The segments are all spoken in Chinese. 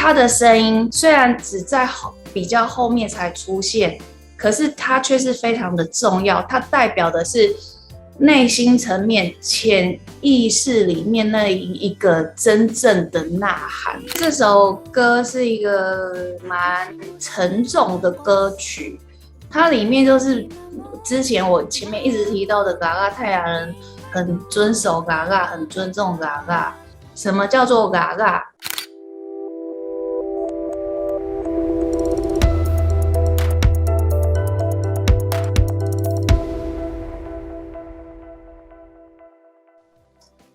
他的声音虽然只在比较后面才出现，可是它却是非常的重要，它代表的是内心层面、潜意识里面那一个真正的呐喊。这首歌是一个蛮沉重的歌曲，它里面就是之前我前面一直提到的嘎嘎泰雅人很遵守嘎嘎，很尊重嘎嘎。什么叫做嘎嘎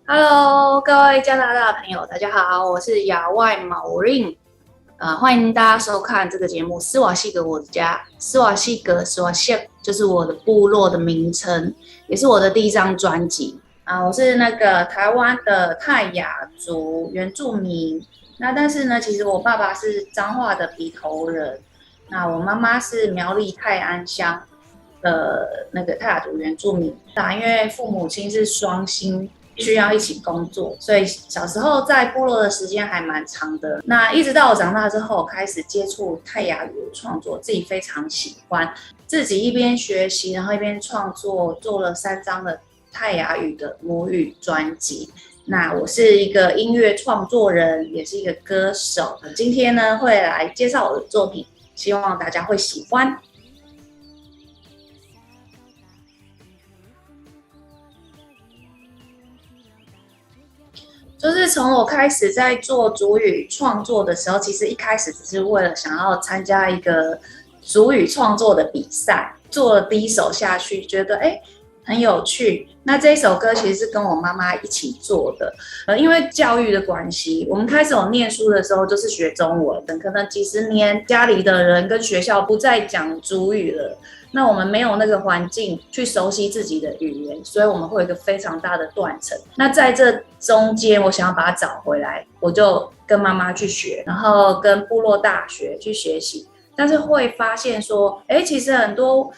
？Hello， 各位加拿大的朋友，大家好，我是亚外毛令，欢迎大家收看这个节目《斯瓦西格我的家》。斯瓦西格 Swasieg 就是我的部落的名称，也是我的第一张专辑我是那个台湾的泰雅族原住民。那但是呢，其实我爸爸是彰化的鼻头人，那我妈妈是苗栗泰安乡的那个泰雅族原住民。因为父母亲是双薪，需要一起工作，所以小时候在部落的时间还蛮长的。那一直到我长大之后，开始接触泰雅语创作，自己非常喜欢，自己一边学习，然后一边创作，做了3张的泰雅语的母语专辑。那我是一个音乐创作人，也是一个歌手。今天呢，会来介绍我的作品，希望大家会喜欢。就是从我开始在做族语创作的时候，其实一开始只是为了想要参加一个族语创作的比赛，做了第一首下去，觉得很有趣。那这一首歌其实是跟我妈妈一起做的，因为教育的关系，我们开始有念书的时候就是学中文，可能几十年家里的人跟学校不再讲族语了，那我们没有那个环境去熟悉自己的语言，所以我们会有一个非常大的断层。那在这中间，我想要把它找回来，我就跟妈妈去学，然后跟部落大学去学习，但是会发现说，其实很多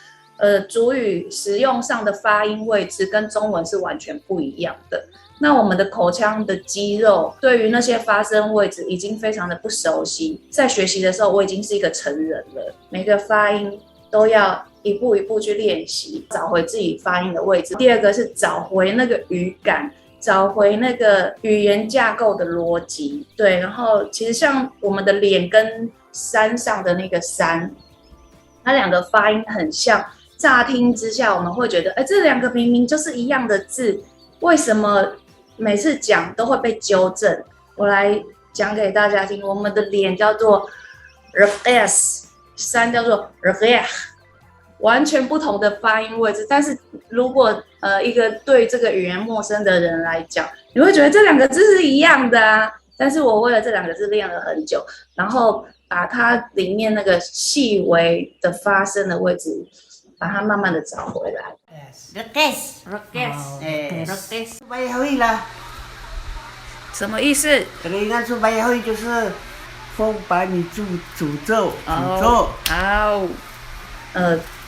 族语使用上的发音位置跟中文是完全不一样的。那我们的口腔的肌肉对于那些发声位置已经非常的不熟悉。在学习的时候，我已经是一个成人了，每个发音都要一步一步去练习，找回自己发音的位置。第二个是找回那个语感，找回那个语言架构的逻辑。对，然后其实像我们的脸跟山上的那个山，它两个发音很像。乍听之下，我们会觉得，这两个明明就是一样的字，为什么每次讲都会被纠正？我来讲给大家听。我们的脸叫做 rfs， 山叫做 rfh， 完全不同的发音位置。但是如果一个对这个语言陌生的人来讲，你会觉得这两个字是一样的啊。但是我为了这两个字练了很久，然后把它里面那个细微的发声的位置。把它慢慢的找回来。什么意思？这个应该说白会就是风把你诅咒。好。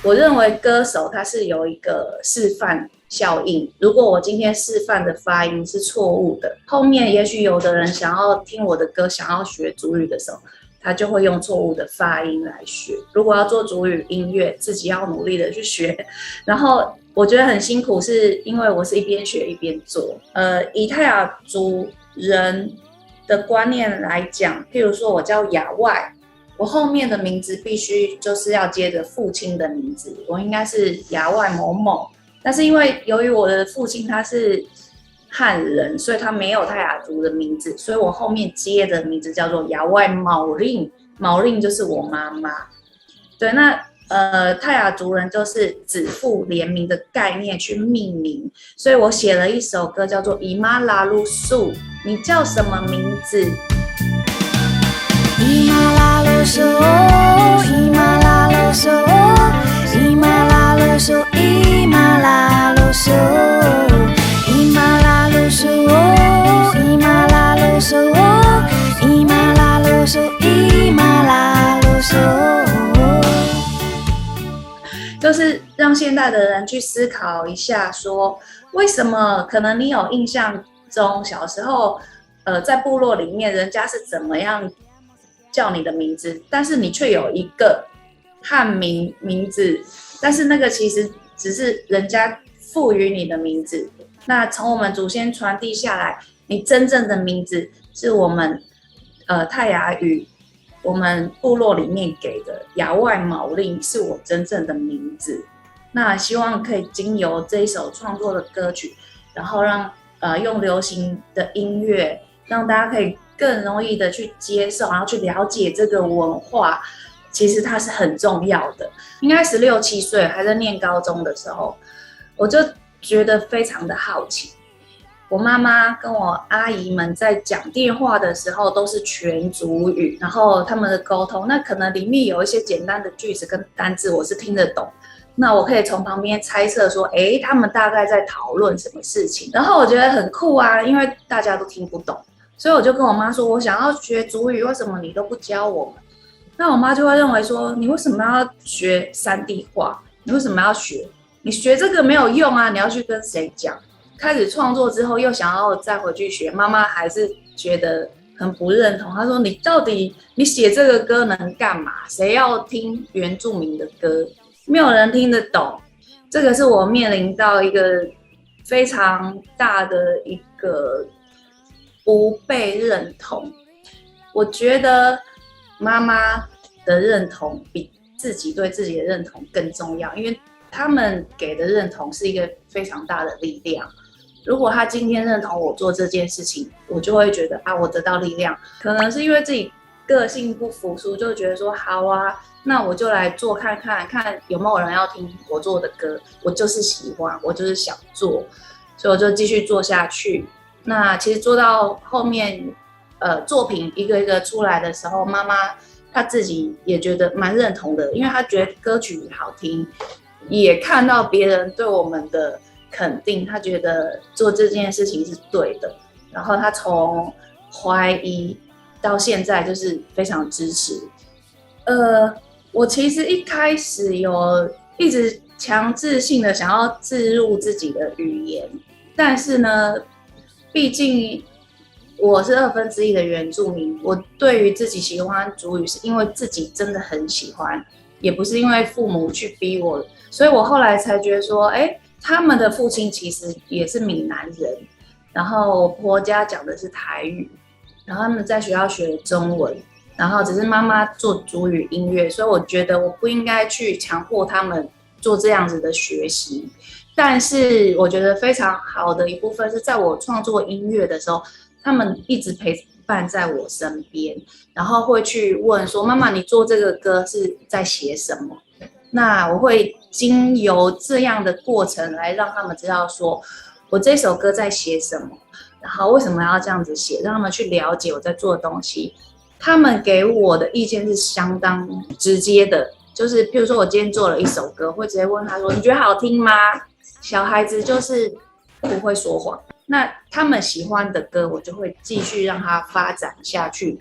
我认为歌手他是有一个示范效应。如果我今天示范的发音是错误的，后面也许有的人想要听我的歌，想要学族语的时候。他就会用错误的发音来学。如果要做族语音乐，自己要努力的去学。然后我觉得很辛苦，是因为我是一边学一边做。以泰雅族人的观念来讲，譬如说我叫亚外，我后面的名字必须就是要接着父亲的名字，我应该是亚外某某。但是因为由于我的父亲他是汉人，所以他没有泰雅族的名字，所以我后面接的名字叫做亚外毛令，毛令就是我妈妈。对，那泰雅族人就是子父联名的概念去命名，所以我写了一首歌叫做伊玛拉鲁素，你叫什么名字？伊玛拉鲁素，伊玛拉鲁素，伊玛拉鲁素，伊玛拉鲁素。伊玛拉鲁苏，伊玛拉鲁苏，伊玛拉鲁苏，伊玛拉鲁苏，就是让现代的人去思考一下说，为什么可能你有印象中小时候，在部落里面人家是怎么样叫你的名字，但是你却有一个汉名名字，但是那个其实只是人家赋予你的名字。那从我们祖先传递下来，你真正的名字是我们泰雅语，我们部落里面给的雅外毛令是我真正的名字。那希望可以经由这一首创作的歌曲，然后让用流行的音乐，让大家可以更容易的去接受，然后去了解这个文化。其实它是很重要的。应该16、17岁还在念高中的时候，我就觉得非常的好奇。我妈妈跟我阿姨们在讲电话的时候都是全族语，然后他们的沟通，那可能里面有一些简单的句子跟单字我是听得懂，那我可以从旁边猜测说，他们大概在讨论什么事情，然后我觉得很酷啊，因为大家都听不懂，所以我就跟我妈说，我想要学族语，为什么你都不教我们？那我妈就会认为说，你为什么要学山地话？你为什么要学？你学这个没有用啊！你要去跟谁讲？开始创作之后，又想要再回去学，妈妈还是觉得很不认同。她说：“你到底你写这个歌能干嘛？谁要听原住民的歌？没有人听得懂。”这个是我面临到一个非常大的一个不被认同。我觉得妈妈的认同比自己对自己的认同更重要，因为他们给的认同是一个非常大的力量。如果他今天认同我做这件事情，我就会觉得我得到力量。可能是因为自己个性不服输，就觉得说好啊，那我就来做看看有没有人要听我做的歌。我就是喜欢，我就是想做，所以我就继续做下去。那其实做到后面，作品一个一个出来的时候，妈妈她自己也觉得蛮认同的，因为她觉得歌曲好听，也看到别人对我们的肯定，他觉得做这件事情是对的，然后他从怀疑到现在就是非常支持。我其实一开始有一直强制性的想要置入自己的语言，但是呢，毕竟我是1/2的原住民，我对于自己喜欢族语是因为自己真的很喜欢，也不是因为父母去逼我，所以我后来才觉得说，他们的父亲其实也是闽南人，然后我婆家讲的是台语，然后他们在学校学中文，然后只是妈妈做族语音乐，所以我觉得我不应该去强迫他们做这样子的学习。但是我觉得非常好的一部分是在我创作音乐的时候，他们一直陪伴在我身边，然后会去问说，妈妈你做这个歌是在写什么？那我会经由这样的过程来让他们知道说我这首歌在写什么，然后为什么要这样子写，让他们去了解我在做的东西。他们给我的意见是相当直接的，就是譬如说我今天做了一首歌，会直接问他说你觉得好听吗？小孩子就是不会说谎，那他们喜欢的歌我就会继续让他发展下去。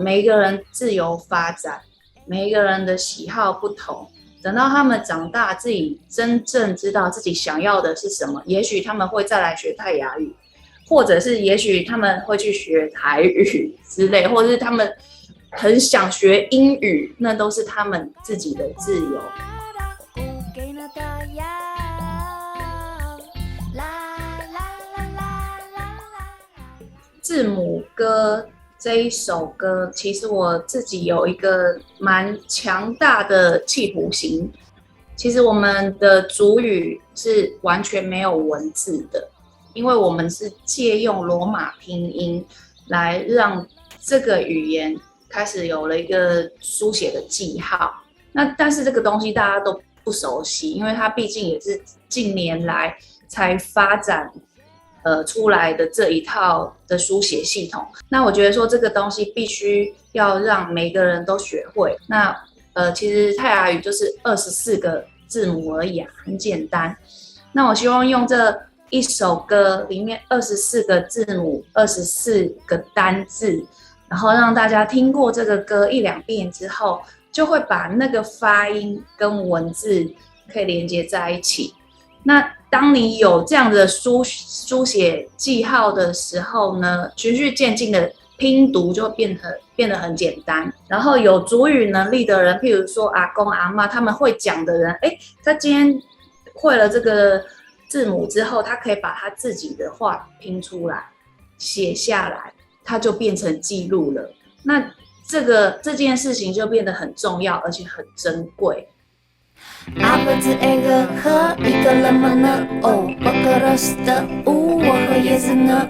每一个人自由发展，每一个人的喜好不同，等到他们长大，自己真正知道自己想要的是什么，也许他们会再来学泰雅语，或者是也许他们会去学台语之类，或者是他们很想学英语，那都是他们自己的自由。字母歌这一首歌，其实我自己有一个蛮强大的企图心。其实我们的族语是完全没有文字的，因为我们是借用罗马拼音来让这个语言开始有了一个书写的记号。但是这个东西大家都不熟悉，因为它毕竟也是近年来才发展出来的这一套的书写系统。那我觉得说这个东西必须要让每个人都学会。那其实泰雅语就是24个字母而已，很简单。那我希望用这一首歌里面24个字母，24个单字，然后让大家听过这个歌1、2遍之后，就会把那个发音跟文字可以连接在一起。那当你有这样的书写记号的时候呢，循序渐进的拼读就变得很简单。然后有族语能力的人，譬如说阿公阿嬷，他们会讲的人，他今天会了这个字母之后，他可以把他自己的话拼出来，写下来，它就变成记录了。那这件事情就变得很重要，而且很珍贵。阿伯子爱个和一个人么呢？哦，我可认识的我和叶子呢？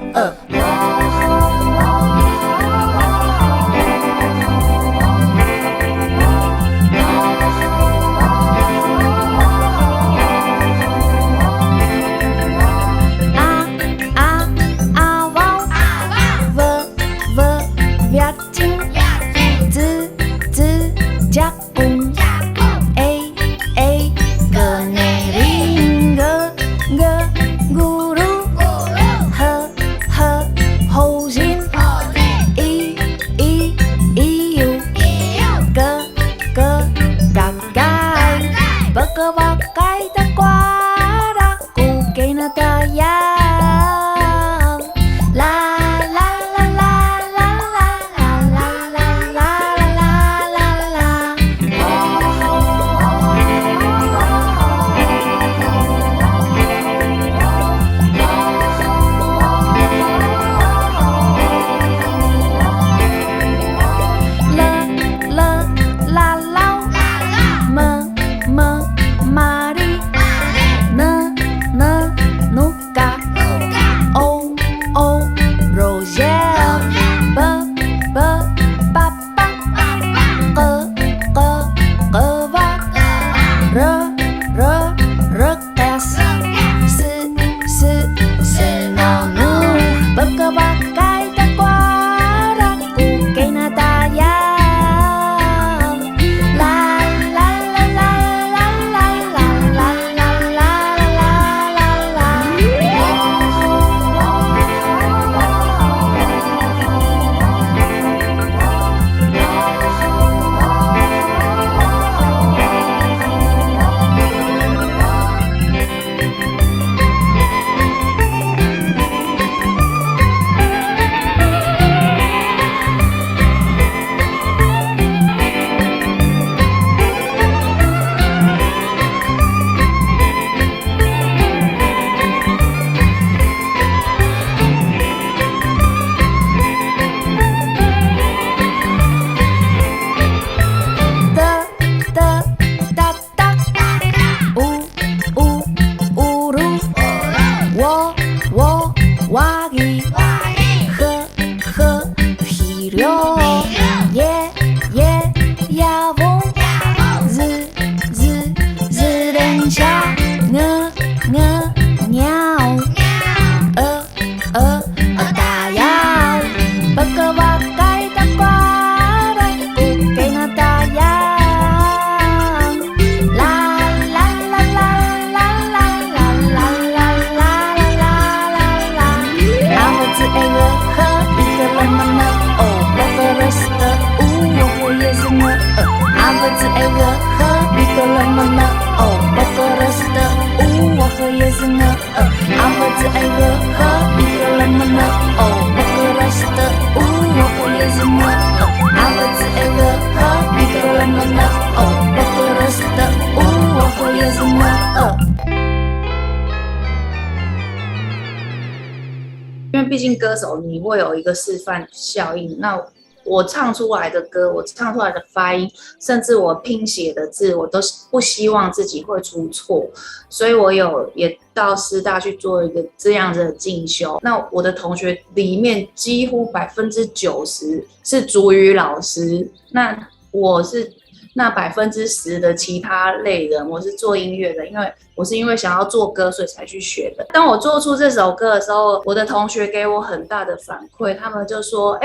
因为毕竟歌手你会有一个示范效应，那我唱出来的歌，我唱出来的发音，甚至我拼写的字，我都不希望自己会出错，所以我也到师大去做一个这样子的进修。那我的同学里面几乎90%是族语老师，那我是那10%的其他类人，我是做音乐的，因为想要做歌，所以才去学的。当我做出这首歌的时候，我的同学给我很大的反馈，他们就说：“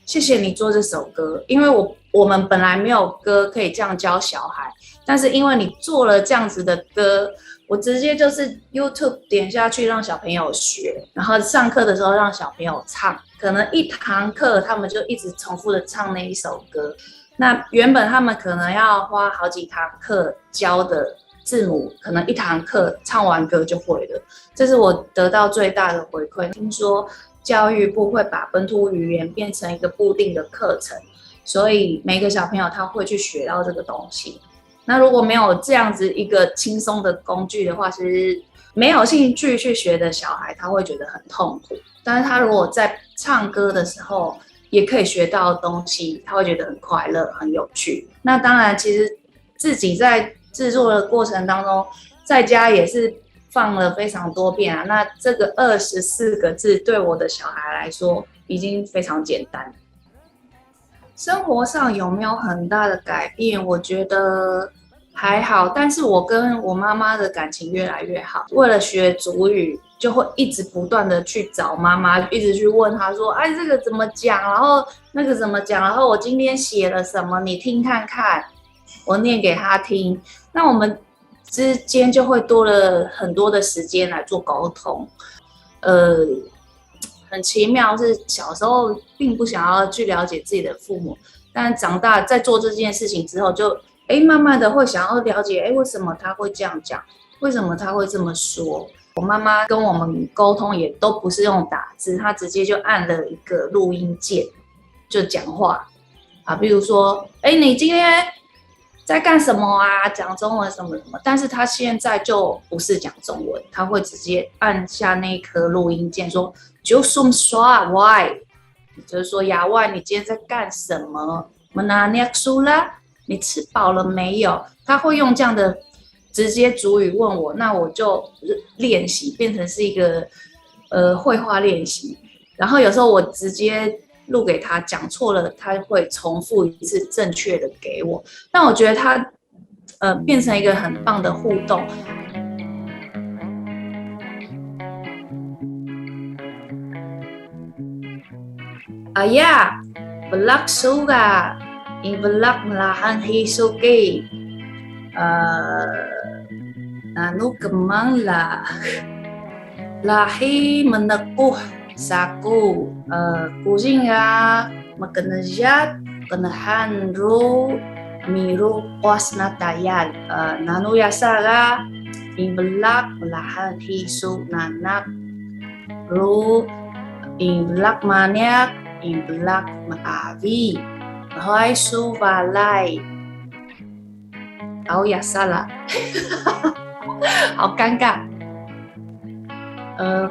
谢谢你做这首歌，因为我们本来没有歌可以这样教小孩，但是因为你做了这样子的歌，我直接就是 YouTube 点下去让小朋友学，然后上课的时候让小朋友唱，可能一堂课他们就一直重复的唱那一首歌。那原本他们可能要花好几堂课教的字母，可能一堂课唱完歌就会了，这是我得到最大的回馈。听说教育部会把本土语言变成一个固定的课程，所以每个小朋友他会去学到这个东西。那如果没有这样子一个轻松的工具的话，其实没有兴趣去学的小孩他会觉得很痛苦。但是他如果在唱歌的时候也可以学到东西，他会觉得很快乐、很有趣。那当然，其实自己在制作的过程当中，在家也是放了非常多遍啊。那这个24个字对我的小孩来说已经非常简单。生活上有没有很大的改变？我觉得还好，但是我跟我妈妈的感情越来越好。为了学族语，就会一直不断的去找妈妈，一直去问她说：“哎，这个怎么讲？然后那个怎么讲？然后我今天写了什么？你听看看。”我念给她听。那我们之间就会多了很多的时间来做沟通。很奇妙是小时候并不想要去了解自己的父母，但长大在做这件事情之后就慢慢的会想要了解为什么他会这样讲，为什么他会这么说。我妈妈跟我们沟通也都不是用打字，她直接就按了一个录音键就讲话啊，比如说你今天在干什么啊？讲中文什么什么，但是他现在就不是讲中文，他会直接按下那颗录音键说就送刷 why， 就是说亚外你今天在干什么？你吃饱了没有？他会用这样的直接主语问我，那我就练习变成是一个绘画练习，然后有时候我直接录给他，讲错了他会重复一次正确的给我。但我觉得他变成一个很棒的互动。Ayah, belak suga, in belak melahan hisuki, nanu kemang lah, lahi menekuh saku, kusinga makenejat, kenahan ru, miru pos natayan, nanu yasaga, in belak melahan hisu nanak, ru, in belak maniak, in belak maavi, hoy su valai， 好亚萨啦，好尴尬。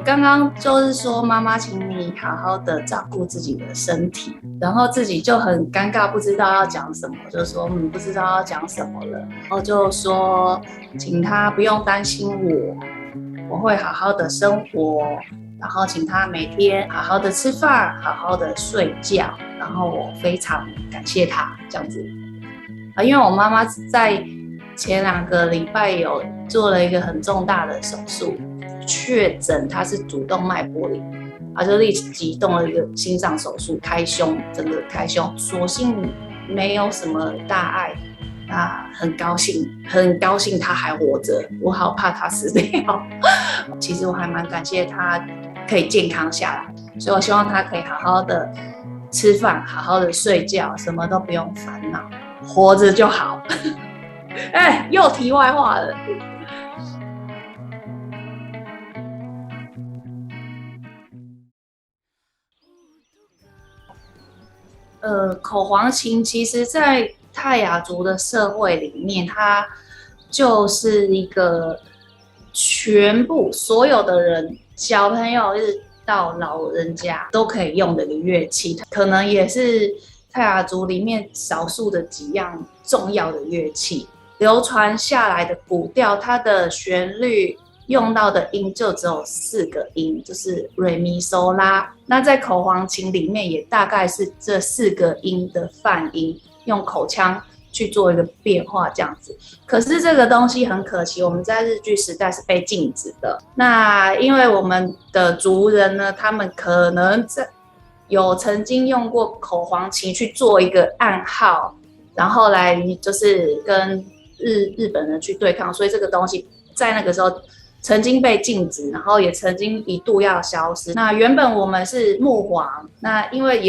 刚刚就是说妈妈，请你好好的照顾自己的身体，然后自己就很尴尬，不知道要讲什么，就说不知道要讲什么了，然后就说请他不用担心我会好好的生活。然后请他每天好好的吃饭，好好的睡觉，然后我非常感谢他这样子因为我妈妈在前2个礼拜有做了一个很重大的手术，确诊她是主动脉剥离，就立即动了一个心脏手术，开胸，整个开胸，所幸没有什么大碍。很高兴他还活着，我好怕他死掉。其实我还蛮感谢他可以健康下来，所以我希望他可以好好的吃饭，好好的睡觉，什么都不用烦恼，活着就好。又题外话了。口簧琴其实在泰雅族的社会里面，它就是一个全部所有的人，小朋友一直到老人家都可以用的一个乐器，可能也是泰雅族里面少数的几样重要的乐器。流传下来的古调，它的旋律用到的音就只有4个音，就是瑞咪嗦拉。那在口簧琴里面也大概是这4个音的泛音，用口腔去做一个变化这样子。可是这个东西很可惜，我们在日据时代是被禁止的。那因为我们的族人呢，他们可能有曾经用过口簧琴去做一个暗号，然后来就是跟日本人去对抗，所以这个东西在那个时候曾经被禁止，然后也曾经一度要消失。那原本我们是木簧，那因为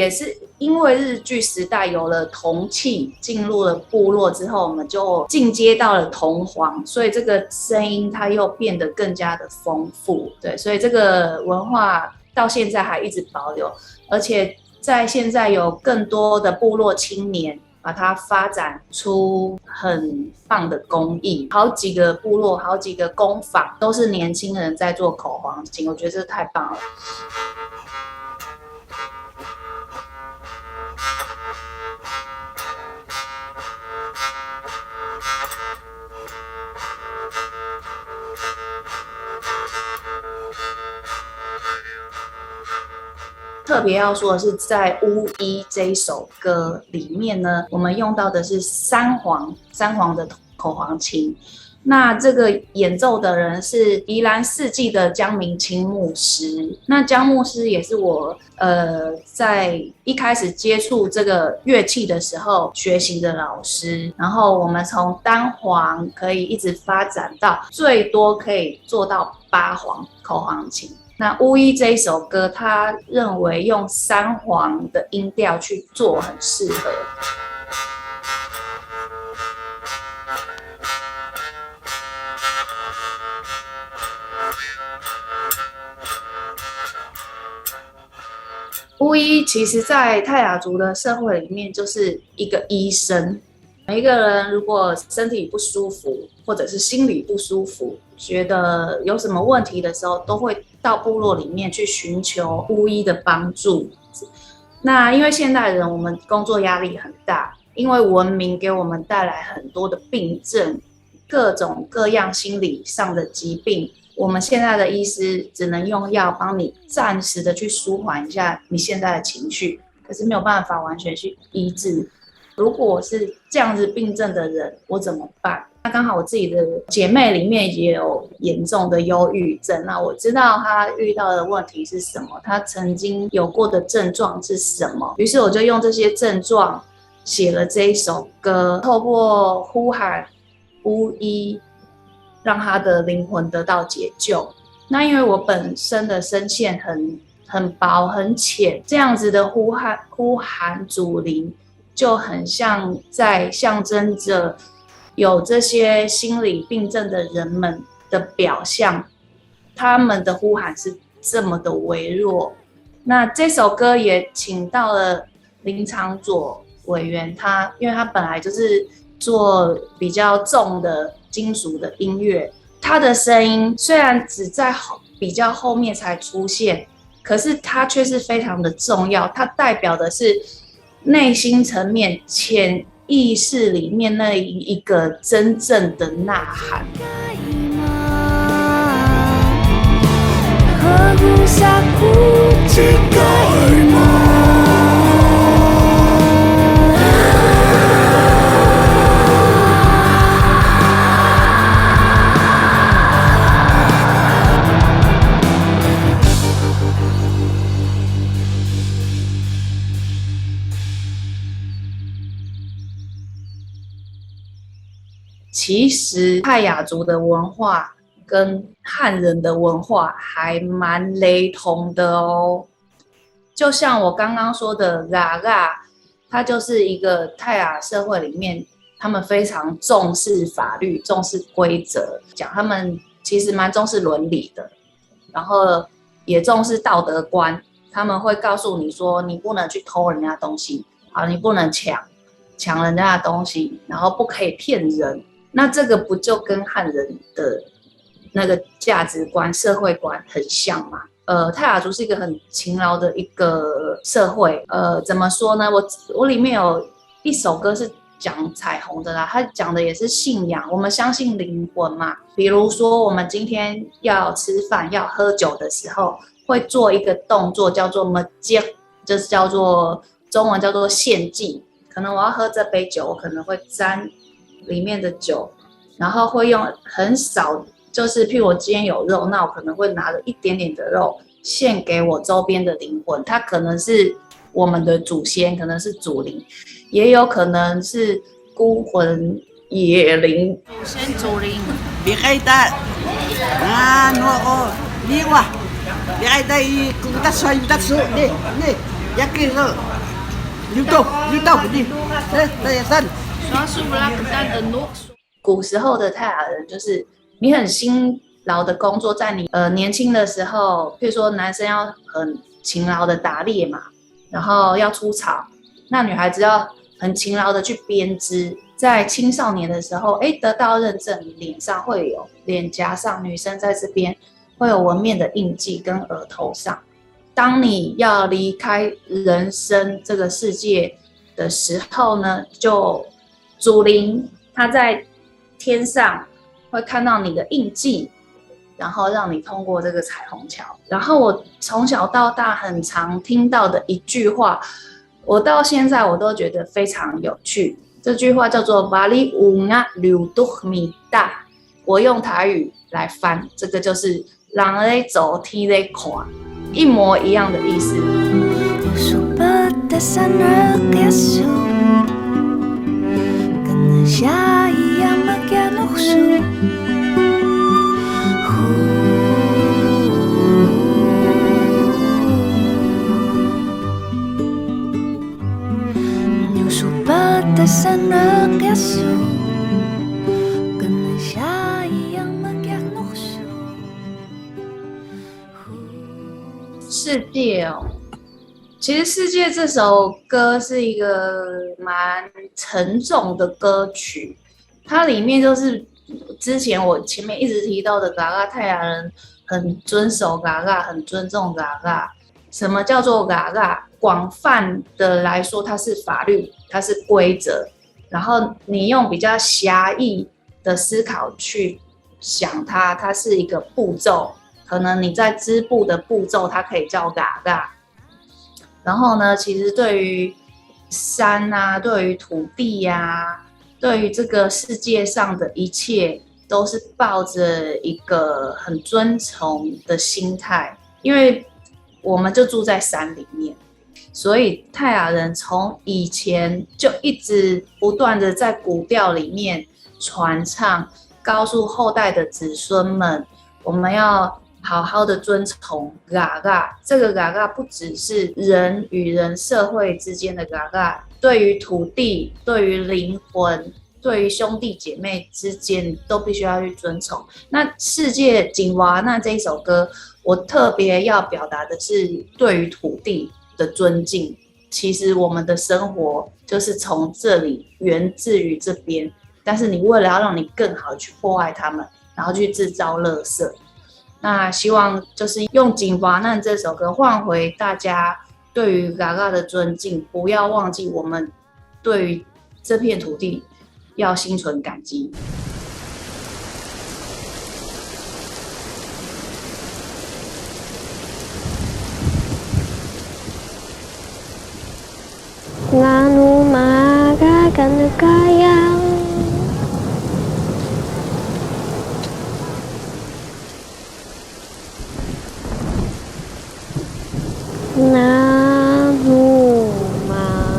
日据时代有了铜器进入了部落之后，我们就进阶到了铜簧，所以这个声音它又变得更加的丰富。对，所以这个文化到现在还一直保留，而且在现在有更多的部落青年把它发展出很棒的工艺，好几个部落、好几个工坊都是年轻人在做口簧琴，我觉得这太棒了。特别要说的是，在《巫医》这一首歌里面呢，我们用到的是三簧的口簧琴。那这个演奏的人是宜兰四季的江明清牧师。那江牧师也是我在一开始接触这个乐器的时候学习的老师。然后我们从单簧可以一直发展到最多可以做到8簧口簧琴。那巫医这一首歌，他认为用3簧的音调去做很适合。巫医其实在泰雅族的社会里面就是一个医生。每一个人如果身体不舒服，或者是心理不舒服，觉得有什么问题的时候，都会到部落里面去寻求巫医的帮助。那因为现代人我们工作压力很大，因为文明给我们带来很多的病症，各种各样心理上的疾病，我们现在的医师只能用药帮你暂时的去舒缓一下你现在的情绪，可是没有办法完全去医治。如果我是这样子病症的人，我怎么办？那刚好我自己的姐妹里面也有严重的忧郁症，那我知道她遇到的问题是什么，她曾经有过的症状是什么，于是我就用这些症状写了这一首歌，透过呼喊巫医，让她的灵魂得到解救。那因为我本身的声线很薄很浅，这样子的呼喊主灵，就很像在象征着有这些心理病症的人们的表象，他们的呼喊是这么的微弱。那这首歌也请到了林长佐委员，因为他本来就是做比较重的金属的音乐，他的声音虽然只在比较后面才出现，可是他却是非常的重要，它代表的是内心层面、潜意识里面那一个真正的呐喊。其实泰雅族的文化跟汉人的文化还蛮雷同的哦。就像我刚刚说的嘎嘎，它就是一个泰雅社会里面，他们非常重视法律、重视规则，讲他们其实蛮重视伦理的，然后也重视道德观。他们会告诉你说，你不能去偷人家东西，啊，你不能抢人家的东西，然后不可以骗人。那这个不就跟汉人的那个价值观、社会观很像吗？泰雅族是一个很勤劳的一个社会。怎么说呢？我里面有一首歌是讲彩虹的啦，它讲的也是信仰。我们相信灵魂嘛。比如说，我们今天要吃饭、要喝酒的时候，会做一个动作叫做 magic， 就是叫做中文叫做献祭。可能我要喝这杯酒，我可能会沾里面的酒，然后会用很少，就是譬如我今天有肉，那我可能会拿了一点点的肉献给我周边的灵魂，它可能是我们的祖先，可能是祖灵，也有可能是孤魂野灵。祖先祖灵，别害他啊！我你哇，别害他伊古达sway达苏，你yakin lo，你森。古时候的泰雅人就是你很辛劳的工作，在你年轻的时候，譬如说男生要很勤劳的打猎嘛，然后要出草，那女孩子要很勤劳的去编织。在青少年的时候，得到认证，脸上会有脸颊上，女生在这边会有纹面的印记跟额头上。当你要离开人生这个世界的时候呢，就祖灵他在天上会看到你的印记，然后让你通过这个彩虹桥。然后我从小到大很常听到的一句话，我到现在我都觉得非常有趣。这句话叫做 Bali Unga Luduh Mita， 我用台语来翻，这个就是人在走天在看，一模一样的意思。世界哦，其实《世界》这首歌是一个蛮沉重的歌曲，它里面就是之前我前面一直提到的嘎嘎泰雅人很遵守嘎嘎，很尊重嘎嘎。什么叫做嘎嘎？广泛的来说，它是法律，它是规则。然后你用比较狭义的思考去想它，它是一个步骤。可能你在织布的步骤，它可以叫嘎嘎。然后呢，其实对于山啊，对于土地啊，对于这个世界上的一切，都是抱着一个很尊崇的心态，因为我们就住在山里面，所以泰雅人从以前就一直不断的在古调里面传唱，告诉后代的子孙们，我们要好好的遵从嘎嘎。这个嘎嘎不只是人与人社会之间的嘎嘎，对于土地，对于灵魂，对于兄弟姐妹之间都必须要去遵从。那世界景娃那这一首歌，我特别要表达的是对于土地的尊敬。其实我们的生活就是从这里源自于这边，但是你为了要让你更好去破坏它们，然后去制造垃圾。那希望就是用《景娃难》这首歌换回大家对于嘎嘎的尊敬，不要忘记我们对于这片土地要心存感激。Nganu maga kan kayang Nanu ma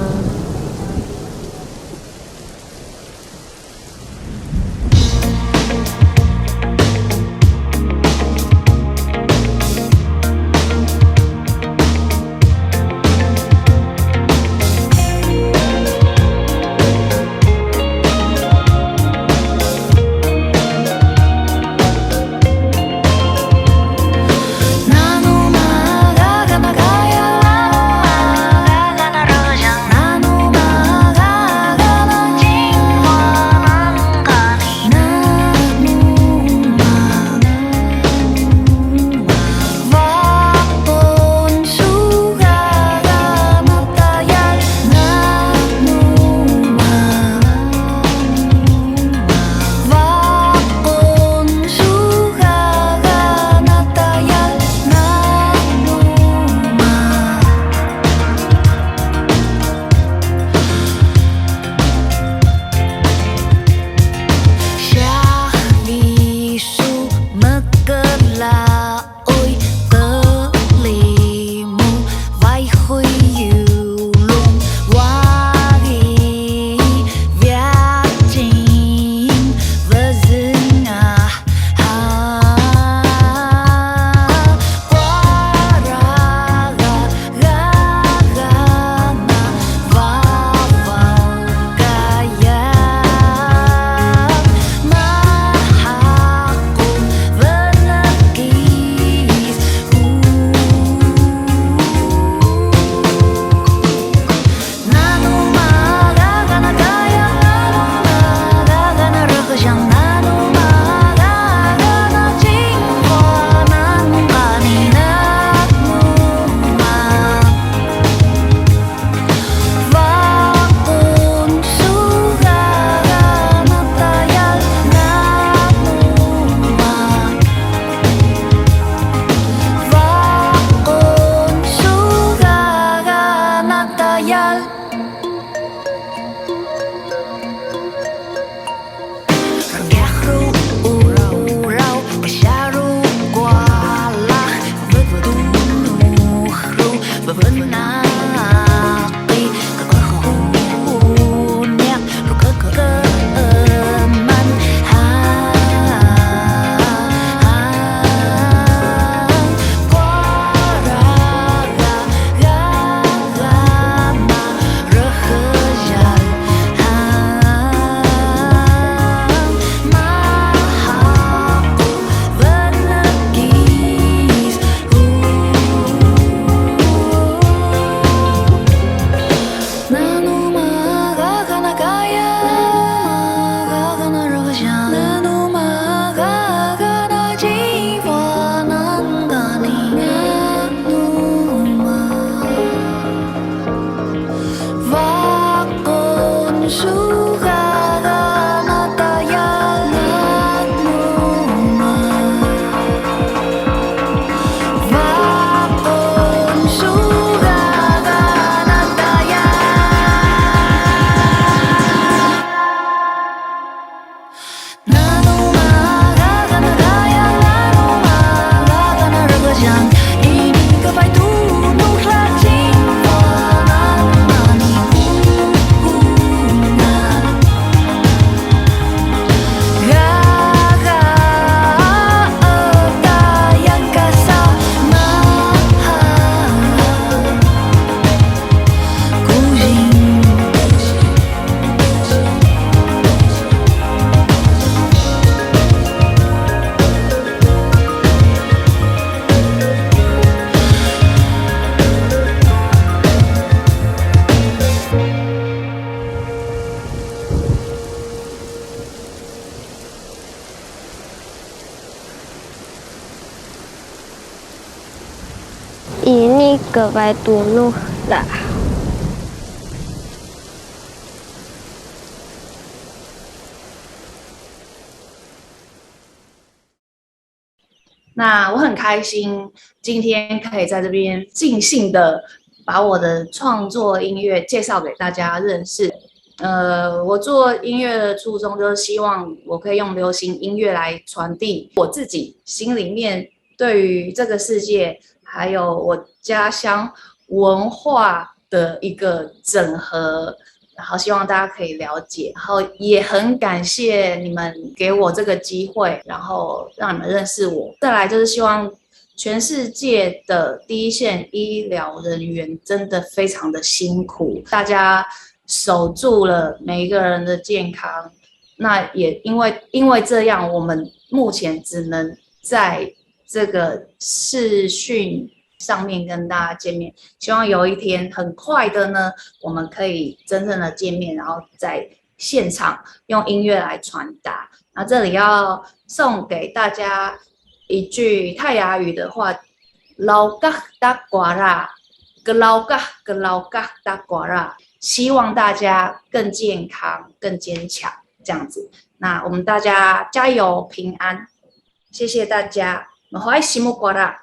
各位读录了。那我很开心，今天可以在这边尽兴的把我的创作音乐介绍给大家认识。我做音乐的初衷就是希望我可以用流行音乐来传递我自己心里面对于这个世界，还有我家乡文化的一个整合。然后希望大家可以了解，然后也很感谢你们给我这个机会，然后让你们认识我。再来就是希望全世界的第一线医疗人员真的非常的辛苦，大家守住了每一个人的健康。那也因为这样，我们目前只能在这个视讯上面跟大家见面，希望有一天很快的呢，我们可以真正的见面，然后在现场用音乐来传达。那这里要送给大家一句泰雅语的话：老嘎达瓜拉，格老嘎格老嘎达瓜拉。希望大家更健康、更坚强，这样子。那我们大家加油平安，谢谢大家，我们欢喜木瓜拉。